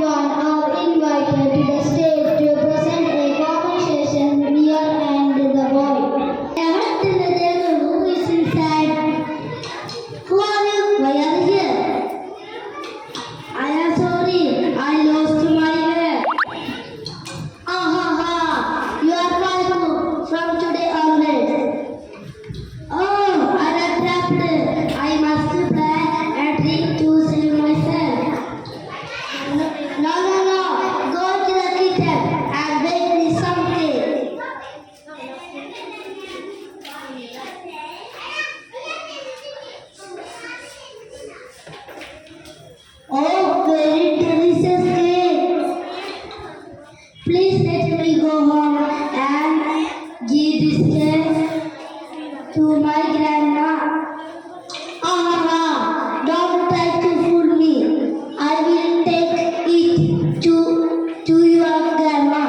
everyone are invited to the stage to present a conversation near and the boy. I went to the devil who is inside. Who are you? Why are you here? I am sorry. I lost my way. Ah ha ha. You are welcome from today onwards. Oh, I am trapped. I must play and drink to save myself. No. Go to the kitchen and make me something. Oh, very delicious cake. Please let me go home and give this cake to my grandma. Ah, don't try to fool me. I will take it to your grandma.